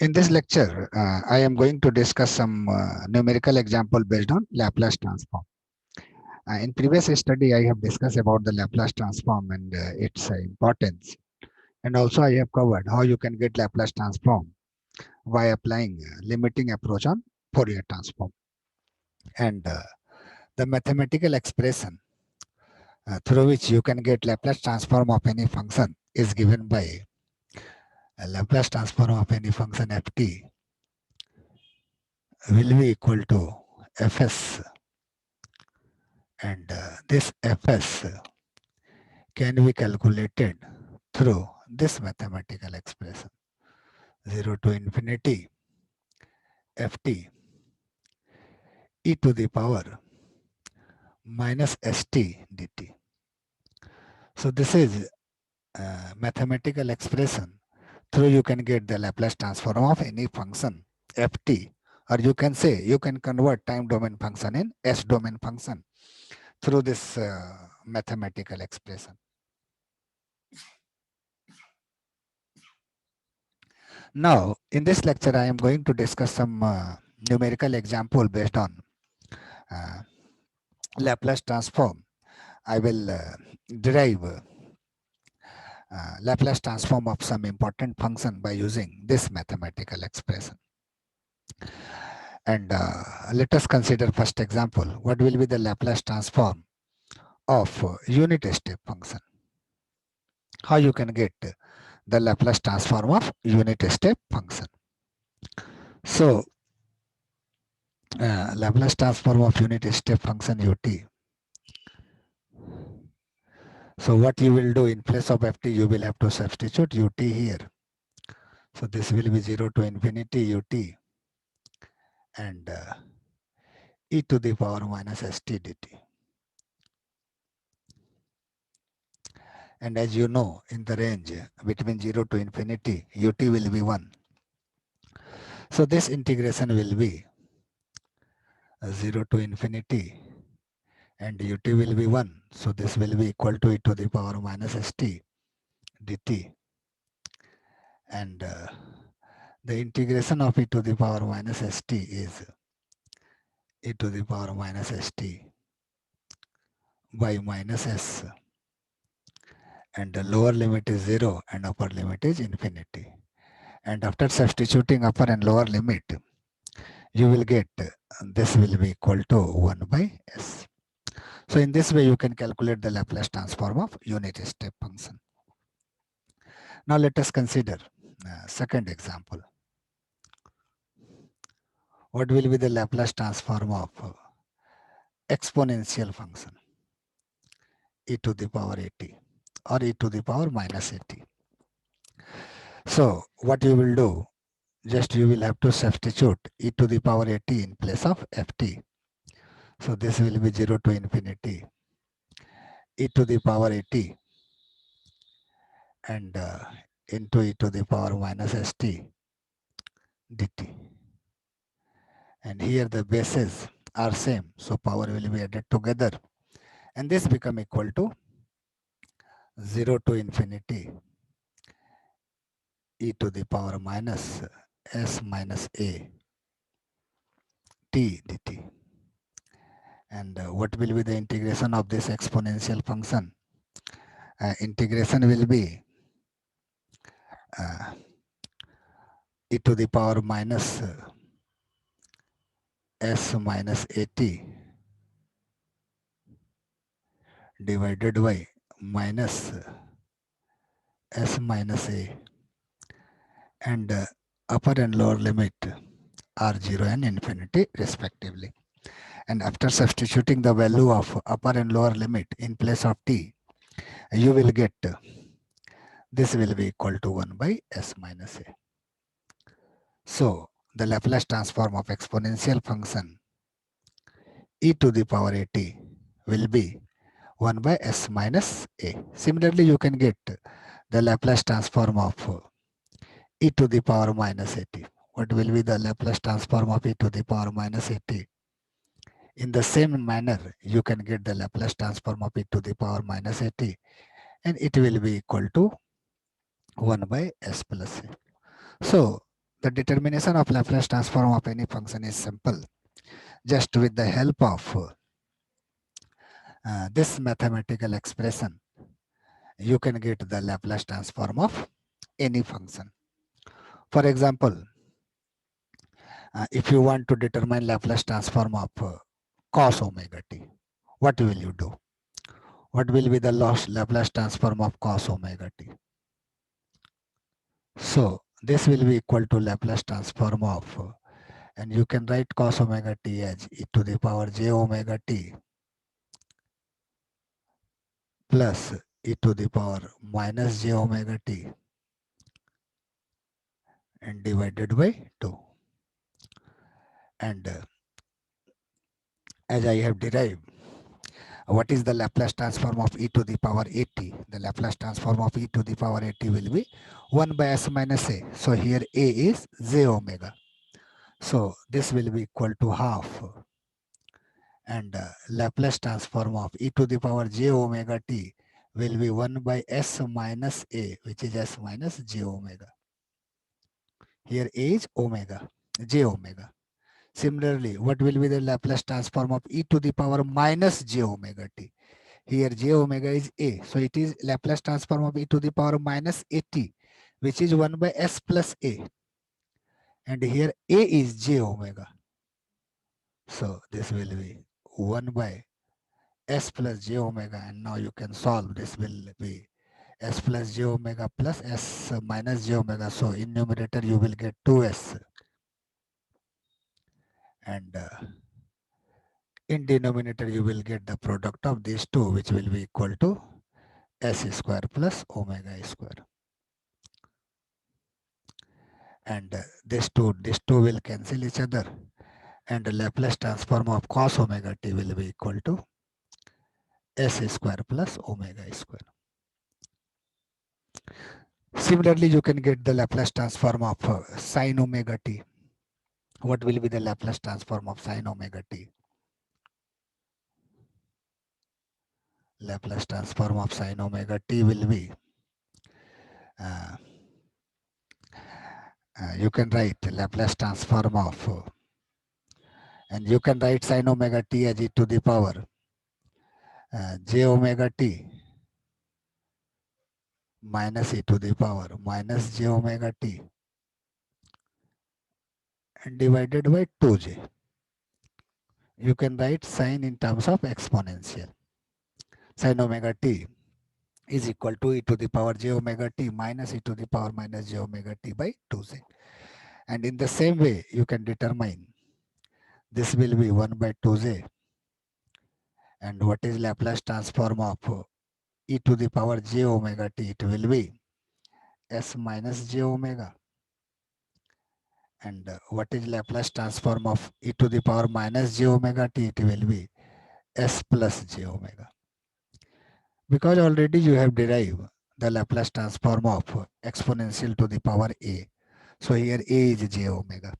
In this lecture, I am going to discuss some numerical example based on Laplace transform. In previous study, I have discussed about the Laplace transform and its importance. And also I have covered how you can get Laplace transform by applying limiting approach on Fourier transform. And the mathematical expression through which you can get Laplace transform of any function is given by Laplace transform of any function ft will be equal to fs, and this fs can be calculated through this mathematical expression 0 to infinity ft e to the power minus st dt. So this is a mathematical expression through you can get the Laplace transform of any function ft, or you can say you can convert time domain function in s domain function through this mathematical expression. Now, in this lecture, I am going to discuss some numerical example based on uh, Laplace transform. I will derive Laplace transform of some important function by using this mathematical expression. And let us consider first example. What will be the Laplace transform of unit step function? How you can get the Laplace transform of unit step function? So, Laplace transform of unit step function ut. So what you will do in place of ft, you will have to substitute ut here. So this will be 0 to infinity ut and e to the power minus st dt. And as you know, in the range between 0 to infinity, ut will be 1. So this integration will be 0 to infinity and ut will be 1. So this will be equal to e to the power minus st dt. And the integration of e to the power minus st is e to the power minus st by minus s, and the lower limit is 0 and upper limit is infinity. And after substituting upper and lower limit, you will get this will be equal to 1 by s. So in this way, you can calculate the Laplace transform of unit step function. Now let us consider second example. What will be the Laplace transform of exponential function e to the power at or e to the power minus at? So what you will do, just you will have to substitute e to the power at in place of ft. So this will be 0 to infinity e to the power at and into e to the power minus st dt. And here the bases are same, so power will be added together, and this become equal to 0 to infinity e to the power minus s minus a t dt. And what will be the integration of this exponential function? Integration will be e to the power minus s minus at divided by minus s minus a, and upper and lower limit are 0 and infinity respectively. And after substituting the value of upper and lower limit in place of t, you will get this will be equal to 1 by s minus a. So the Laplace transform of exponential function e to the power at will be 1 by s minus a. Similarly, you can get the Laplace transform of e to the power minus at. What will be the Laplace transform of e to the power minus at? In the same manner, you can get the Laplace transform of e to the power minus at, and it will be equal to 1 by s plus a. So The determination of Laplace transform of any function is simple. Just with the help of this mathematical expression, you can get the Laplace transform of any function. For example, if you want to determine Laplace transform of cos omega t, what will you do? What will be the Laplace transform of cos omega t? So this will be equal to Laplace transform of, and you can write cos omega t as e to the power j omega t plus e to the power minus j omega t and divided by 2. And as I have derived, what is the Laplace transform of e to the power at? The Laplace transform of e to the power at will be 1 by s minus a. So here a is j omega. So this will be equal to half. And Laplace transform of e to the power j omega t will be 1 by s minus a, which is s minus j omega. Here a is omega, j omega. Similarly, what will be the Laplace transform of e to the power minus j omega t? Here j omega is a. So it is Laplace transform of e to the power minus at, which is 1 by s plus a. And here a is j omega. So this will be 1 by s plus j omega. And now you can solve. This will be s plus j omega plus s minus j omega. So in numerator you will get 2s. And in denominator you will get the product of these two, which will be equal to s square plus omega square. And these two will cancel each other, and the Laplace transform of cos omega t will be equal to s square plus omega square. Similarly, you can get the Laplace transform of sin omega t. What will be the Laplace transform of sin omega t? Laplace transform of sin omega t will be, you can write Laplace transform of, and you can write sin omega t as e to the power j omega t minus e to the power minus j omega t and divided by 2j. You can write sin in terms of exponential. Sin omega t is equal to e to the power j omega t minus e to the power minus j omega t by 2j. And in the same way, you can determine this will be 1 by 2j. And what is Laplace transform of e to the power j omega t? It will be s minus j omega. And what is Laplace transform of e to the power minus j omega t? It will be s plus j omega. Because already you have derived the Laplace transform of exponential to the power a. So here a is j omega.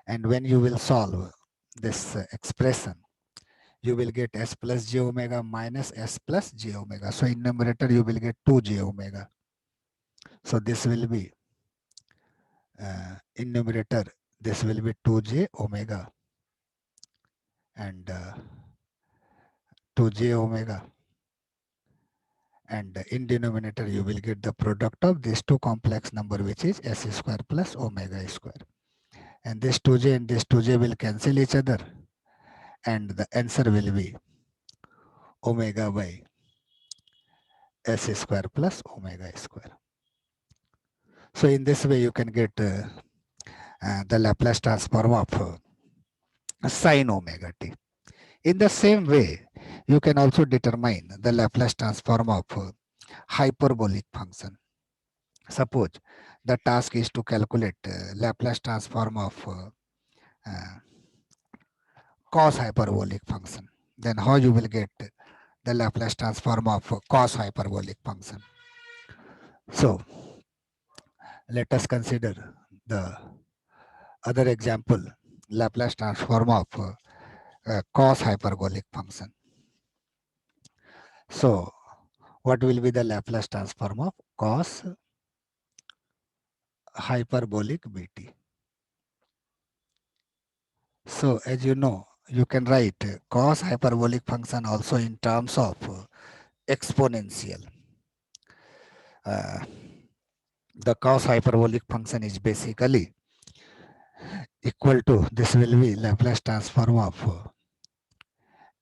And when you will solve this expression, you will get s plus j omega minus s plus j omega. So in numerator you will get 2j omega. So this will be, in numerator, this will be 2j omega and 2j omega. And in denominator you will get the product of these two complex number, which is s square plus omega square. And this 2j and this 2j will cancel each other, and the answer will be omega by s square plus omega square. So in this way you can get the Laplace transform of sin omega t. In the same way, you can also determine the Laplace transform of hyperbolic function. Suppose the task is to calculate Laplace transform of cos hyperbolic function. Then how you will get the Laplace transform of cos hyperbolic function? So let us consider the other example, Laplace transform of cos hyperbolic function. So what will be the Laplace transform of cos hyperbolic bt. So as you know, you can write cos hyperbolic function also in terms of exponential. Uh, the cos hyperbolic function is basically equal to, this will be Laplace transform of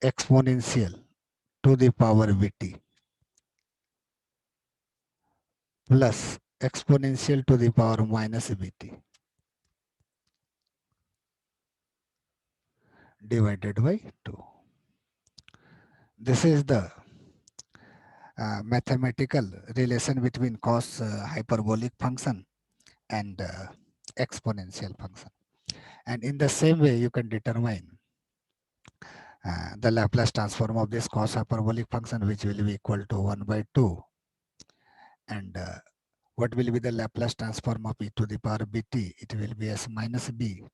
exponential to the power bt plus exponential to the power minus bt divided by 2. This is the mathematical relation between cos hyperbolic function and exponential function. And in the same way, you can determine the Laplace transform of this cos hyperbolic function, which will be equal to 1 by 2. And what will be the Laplace transform of e to the power bt? It will be s minus b.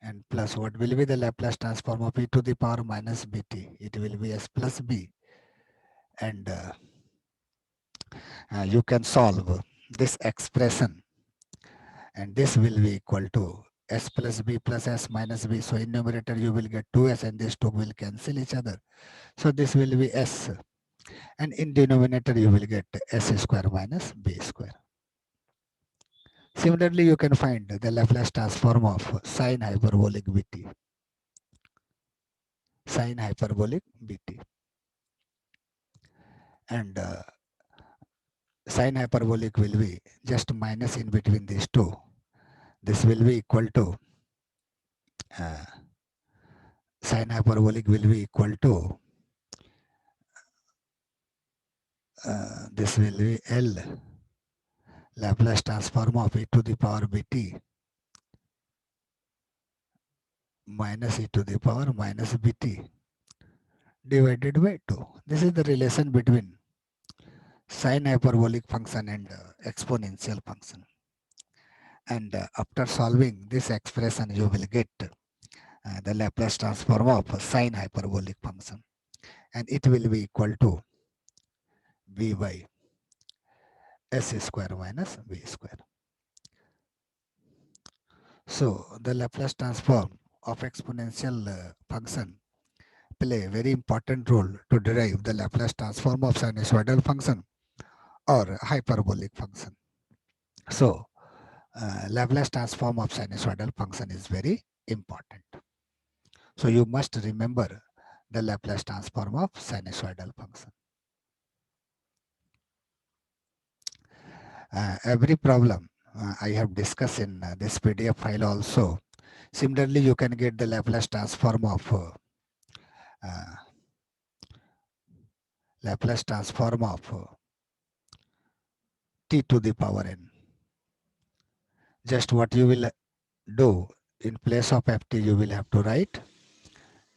And plus, what will be the Laplace transform of e to the power minus bt? It will be s plus b. And you can solve this expression, and this will be equal to s plus b plus s minus b. So in numerator you will get 2s, and these two will cancel each other. So this will be s, and in denominator you will get s square minus b square. Similarly, you can find the Laplace transform of sine hyperbolic bt. Sine hyperbolic bt. And sine hyperbolic will be just minus in between these two. This will be equal to uh, sine hyperbolic will be equal to this will be L Laplace transform of e to the power bt minus e to the power minus bt divided by 2. This is the relation between sine hyperbolic function and exponential function. And after solving this expression, you will get the Laplace transform of sine hyperbolic function, and it will be equal to b by s square minus b square. So the Laplace transform of exponential function play a very important role to derive the Laplace transform of sinusoidal function or hyperbolic function. So Laplace transform of sinusoidal function is very important. So you must remember the Laplace transform of sinusoidal function. Every problem I have discussed in this PDF file also. Similarly, you can get the Laplace transform of uh, t to the power n. Just what you will do, in place of ft, you will have to write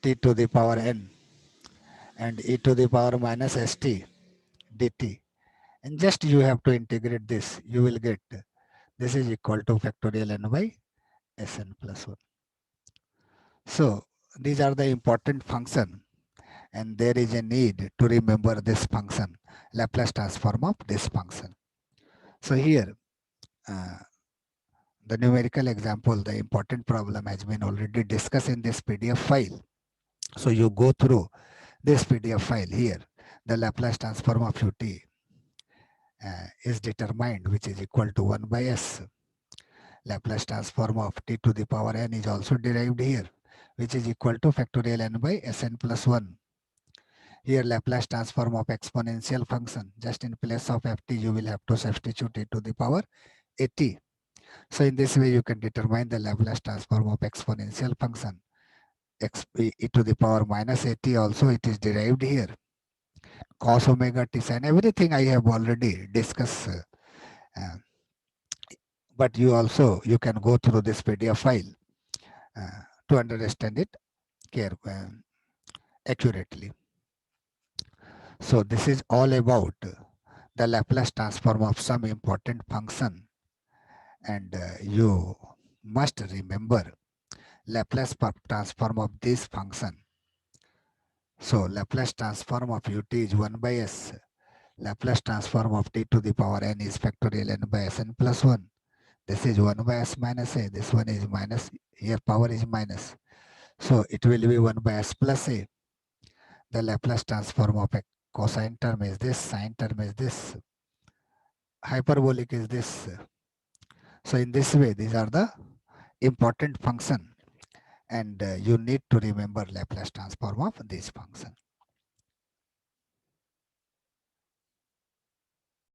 t to the power n and e to the power minus st dt. And just you have to integrate this. You will get this is equal to factorial n by Sn plus 1. So these are the important function, and there is a need to remember this function, Laplace transform of this function. So here, the numerical example, the important problem has been already discussed in this PDF file. So you go through this PDF file here. The Laplace transform of ut is determined, which is equal to 1 by s. Laplace transform of t to the power n is also derived here, which is equal to factorial n by Sn plus 1. Here Laplace transform of exponential function, just in place of ft you will have to substitute e to the power at. So in this way you can determine the Laplace transform of exponential function. E to the power minus at also it is derived here. Cos omega t sin, everything I have already discussed. But you can go through this PDF file to understand it accurately. So this is all about the Laplace transform of some important function, and you must remember Laplace transform of this function. So Laplace transform of ut is 1 by s Laplace transform of t to the power n is factorial n by Sn plus 1. This is 1 by s minus a. This one is minus. Here power is minus. So it will be 1 by s plus a. The Laplace transform of a cosine term is this, sine term is this, hyperbolic is this. So in this way, these are the important function, and you need to remember Laplace transform of this function.